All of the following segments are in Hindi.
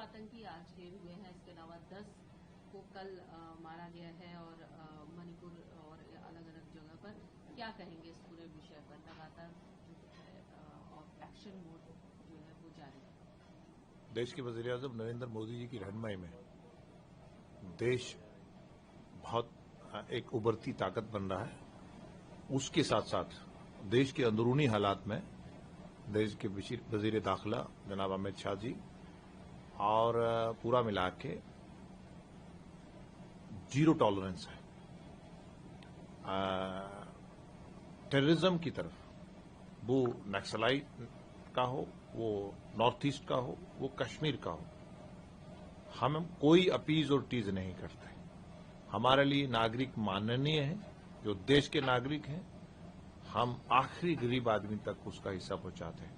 आतंकी आज ढेर हुए हैं। इसके अलावा 10 को कल मारा गया है और मणिपुर और अलग अलग जगह पर। क्या कहेंगे इस पूरे विषय पर? लगातार जो है और एक्शन मोड जो है वो जारी है। देश के वज़ीर-ए-आज़म नरेंद्र मोदी जी की रहनुमाई में देश बहुत एक उभरती ताकत बन रहा है। उसके साथ साथ देश के अंदरूनी हालात में देश के वज़ीर दाखिला जनाब अमित शाह जी और पूरा मिला के जीरो टॉलरेंस है टेररिज्म की तरफ। वो नक्सलाइट का हो, वो नॉर्थ ईस्ट का हो, वो कश्मीर का हो, हम कोई अपीज और टीज नहीं करते। हमारे लिए नागरिक माननीय है, जो देश के नागरिक हैं, हम आखिरी गरीब आदमी तक उसका हिस्सा पहुंचाते हैं,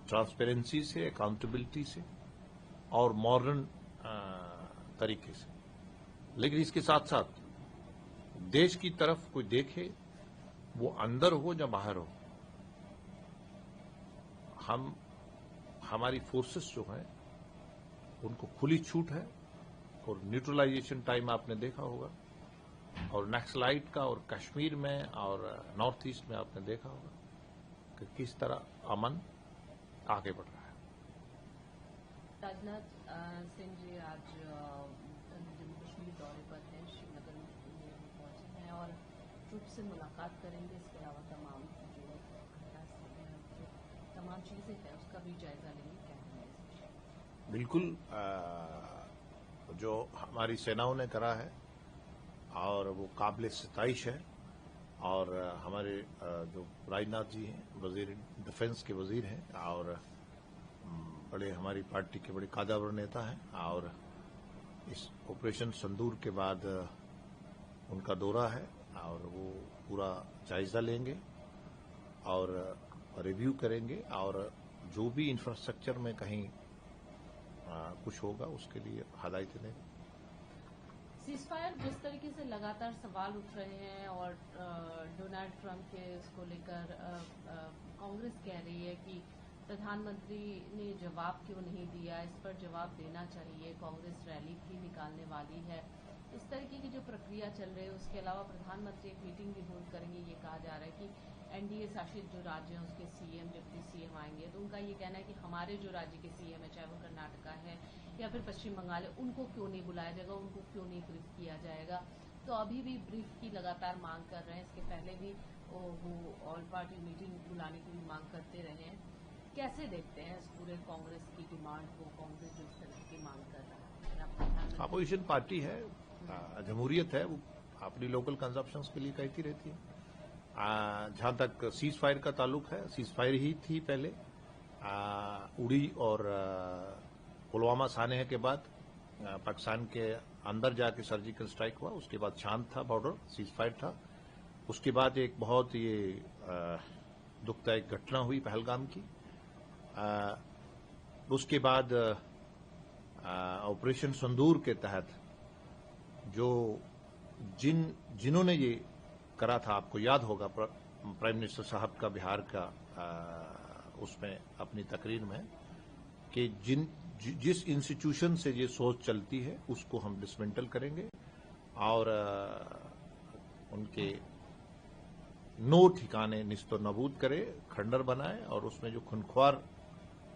ट्रांसपेरेंसी से, अकाउंटेबिलिटी से और मॉडर्न तरीके से। लेकिन इसके साथ साथ देश की तरफ कोई देखे, वो अंदर हो या बाहर हो, हमारी फोर्सेस जो हैं उनको खुली छूट है। और न्यूट्रलाइजेशन टाइम आपने देखा होगा, और नक्सलाइट का और कश्मीर में और नॉर्थ ईस्ट में आपने देखा होगा कि किस तरह अमन आगे बढ़ रहा है। राजनाथ सिंह जी आज जम्मू कश्मीर दौरे पर हैं, श्रीनगर में पहुंचे हैं और ट्रुप से मुलाकात करेंगे। इसके अलावा तमाम चीजें हैं उसका भी जायजा लेंगे। क्या है इस विषय? बिल्कुल, जो हमारी सेनाओं ने करा है और वो काबिल सताइश है। और हमारे जो राजनाथ जी हैं, वजीर डिफेंस के वजीर हैं और बड़े हमारी पार्टी के बड़े कादावर नेता हैं, और इस ऑपरेशन संदूर के बाद उनका दौरा है और वो पूरा जायजा लेंगे और रिव्यू करेंगे और जो भी इंफ्रास्ट्रक्चर में कहीं कुछ होगा उसके लिए हदायत देंगे। सीजफायर जिस तरीके से लगातार सवाल उठ रहे हैं और डोनाल्ड ट्रंप के इसको लेकर कांग्रेस कह रही है कि प्रधानमंत्री ने जवाब क्यों नहीं दिया, इस पर जवाब देना चाहिए। कांग्रेस रैली भी निकालने वाली है। इस तरीके की जो प्रक्रिया चल रही है, उसके अलावा प्रधानमंत्री एक मीटिंग भी होल्ड करेंगे। ये कहा जा रहा है कि एनडीए शासित जो राज्य हैं उसके सीएम, डिप्टी सीएम आएंगे। तो उनका ये कहना है कि हमारे जो राज्य के सीएम है, चाहे वो कर्नाटका है या फिर पश्चिम बंगाल है, उनको क्यों नहीं बुलाया जाएगा, उनको क्यों नहीं ब्रीफ किया जाएगा। तो अभी भी ब्रीफ की लगातार मांग कर रहे हैं। इसके पहले भी वो ऑल पार्टी मीटिंग बुलाने की भी मांग करते रहे हैं। कैसे देखते हैं इस पूरे कांग्रेस की डिमांड को? कांग्रेस जो इस तरह की मांग कर रहा है, अपोजिशन पार्टी है, जमहूरियत है, वो अपनी लोकल कंजप्शन के लिए कहती रहती है। जहां तक सीज फायर का ताल्लुक है, सीज फायर ही थी पहले। उड़ी और पुलवामा साने के बाद पाकिस्तान के अंदर जाके सर्जिकल स्ट्राइक हुआ। उसके बाद शांत था बॉर्डर, सीज फायर था। उसके बाद एक बहुत ये दुखदायक घटना हुई पहलगाम की। उसके बाद ऑपरेशन संदूर के तहत जो जिन्होंने ये करा था, आपको याद होगा प्राइम मिनिस्टर साहब का बिहार का उसमें अपनी तकरीर में कि जिस इंस्टीट्यूशन से ये सोच चलती है उसको हम डिसमेंटल करेंगे और उनके नो ठिकाने निस्तो नबूद करे, खंडर बनाए, और उसमें जो खुनख्वार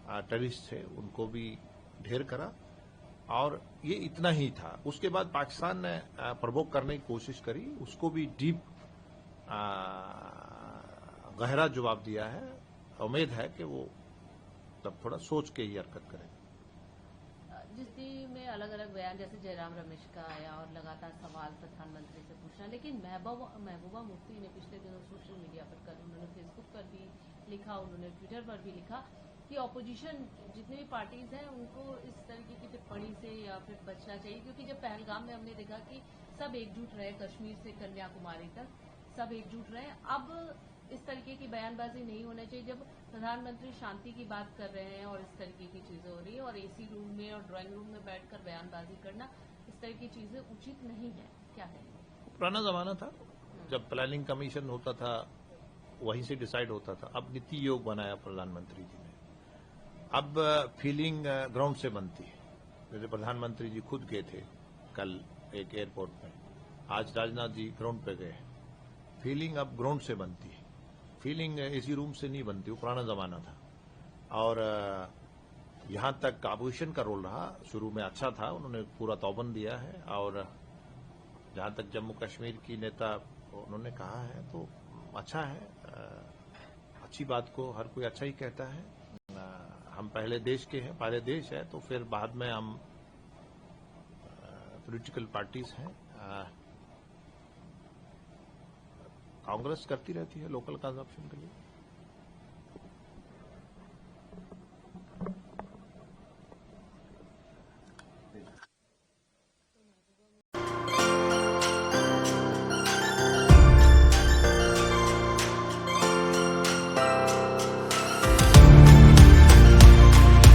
टेररिस्ट थे उनको भी ढेर करा। और ये इतना ही था। उसके बाद पाकिस्तान ने प्रवोक करने की कोशिश करी, उसको भी डीप गहरा जवाब दिया है। उम्मीद है कि वो तब थोड़ा सोच के ही हरकत करें। जिस में अलग अलग बयान जैसे जयराम रमेश का आया और लगातार सवाल प्रधानमंत्री से पूछना, लेकिन महबूबा मुफ्ती ने पिछले दिनों सोशल मीडिया पर कल उन्होंने फेसबुक पर भी लिखा, उन्होंने ट्विटर पर भी लिखा कि ऑपोजिशन जितनी भी पार्टीज हैं उनको इस तरीके की टिप्पणी से या फिर बचना चाहिए, क्योंकि जब पहलगाम में हमने देखा कि सब एकजुट रहे, कश्मीर से कन्याकुमारी तक सब एकजुट रहे। अब इस तरीके की बयानबाजी नहीं होना चाहिए जब प्रधानमंत्री शांति की बात कर रहे हैं और इस तरीके की चीजें हो रही है, और एसी रूम में और ड्राइंग रूम में बैठकर बयानबाजी करना, इस तरह की चीजें उचित नहीं है। क्या कहेंगे? पुराना जमाना था जब प्लानिंग कमीशन होता था, वहीं से डिसाइड होता था। अब नीति योग बनाया प्रधानमंत्री जी ने। अब फीलिंग ग्राउंड से बनती है। जैसे प्रधानमंत्री जी खुद गए थे कल एक एयरपोर्ट पे, आज राजनाथ जी ग्राउंड पे गए। फीलिंग अब ग्राउंड से बनती है, फीलिंग एसी रूम से नहीं बनती, वो पुराना जमाना था। और यहां तक आभूषण का रोल रहा, शुरू में अच्छा था, उन्होंने पूरा तौबन दिया है। और जहां तक जम्मू कश्मीर की नेता उन्होंने कहा है तो अच्छा है, अच्छी बात को हर कोई अच्छा ही कहता है। हम पहले देश के हैं, पहले देश है, तो फिर बाद में हम पॉलिटिकल पार्टीज हैं। कांग्रेस करती रहती है लोकल कंजप्शन के लिए।